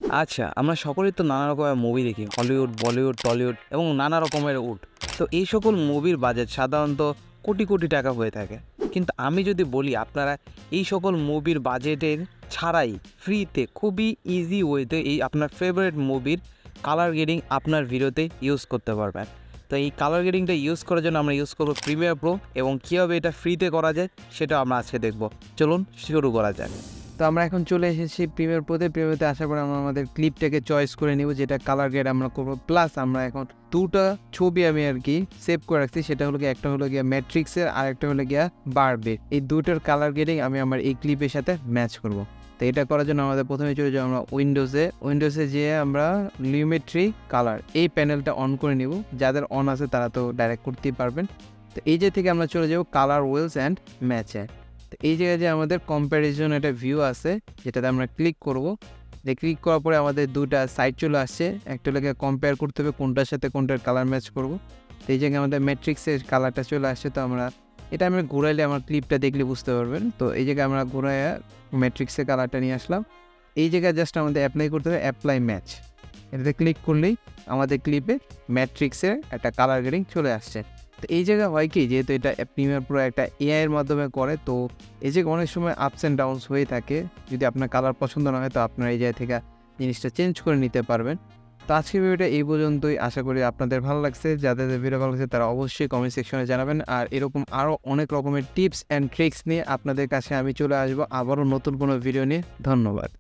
আচ্ছা, আমরা সকলেই তো নানা রকমের মুভি দেখি। হলিউড, বলিউড, টলিউড এবং নানা রকমের উড। তো এই সকল মুভির বাজেট সাধারণত কোটি, কোটি টাকা হয়ে থাকে। কিন্তু আমি যদি বলি আপনারা এই সকল মুভির বাজেটের ছাড়াই ফ্রিতে খুবই ইজি ওয়েতে এই আপনার ফেভারিট মুভির কালার গ্রেডিং আপনার ভিডিওতে ইউজ করতে পারবেন। তো এই কালার গ্রেডিংটা ইউজ করার জন্য আমরা ইউজ করব প্রিমিয়ার প্রো এবং কীভাবে এটা ফ্রিতে করা যায় সেটাও আমরা আজকে দেখব। চলুন শুরু করা যাক। তো আমরা এখন চলে এসেছি প্রিমিয়ার প্রোতে। প্রিমিয়ারতে আসার পরে আমরা আমাদের ক্লিপটাকে চয়েস করে নিব, যেটা কালার গ্রেড আমরা করবো। প্লাস আমরা এখন দুটো ছবি আমি আর কি সেভ করে রাখছি, সেটা হলো গিয়ে একটা হলো গিয়া ম্যাট্রিক্সের আর একটা হলো গিয়া বারবির। এই দুটোর কালার গ্রেডিং আমি আমার এই ক্লিপের সাথে ম্যাচ করব। তো এটা করার জন্য আমাদের প্রথমে চলে যাবো আমরা উইন্ডোজে যেয়ে আমরা লিউমেট্রি কালার এই প্যানেলটা অন করে নিব। যাদের অন আছে তারা তো ডাইরেক্ট করতেই পারবেন। তো এই যে থেকে আমরা চলে যাব কালার ওয়েলস অ্যান্ড ম্যাচে। তো এই জায়গায় যে আমাদের কম্প্যারিজন একটা ভিউ আছে, যেটাতে আমরা ক্লিক করব। ক্লিক করার পরে আমাদের দুটা সাইড চলে আসছে। একটা লোকে কম্পেয়ার করতে হবে কোনটার সাথে কোনটার কালার ম্যাচ করব। তো এই জায়গায় আমাদের ম্যাট্রিক্সের কালারটা চলে আসছে। তো এটা আমরা ঘুরাইলে আমার ক্লিপটা দেখলে বুঝতে পারবেন। তো এই জায়গায় আমরা ঘুরাইয়া ম্যাট্রিক্সের কালারটা নিয়ে আসলাম। এই জায়গায় জাস্ট আমাদের অ্যাপ্লাই করতে হবে অ্যাপ্লাই ম্যাচ। এটাতে ক্লিক করলেই আমাদের ক্লিপে ম্যাট্রিক্সের একটা কালার গ্রেডিং চলে আসছে। তো এই জায়গায় হয় কি, যেহেতু এটা প্রিমিয়ার প্রো একটা এআই এর মাধ্যমে করে, তো এই যে অনেক সময় আপস অ্যান্ড ডাউনস হয়ে থাকে। যদি আপনার কালার পছন্দ না হয় তো আপনার এই জায়গা থেকে জিনিসটা চেঞ্জ করে নিতে পারবেন। তো আজকের ভিডিওটা এই পর্যন্তই। আশা করি আপনাদের ভালো লাগছে। যাদের ভিডিও ভালো লাগছে তারা অবশ্যই কমেন্ট সেকশনে জানাবেন। আর এরকম আরও অনেক রকমের টিপস অ্যান্ড ট্রিক্স নিয়ে আপনাদের কাছে আমি চলে আসবো আবারও নতুন কোনো ভিডিও নিয়ে। ধন্যবাদ।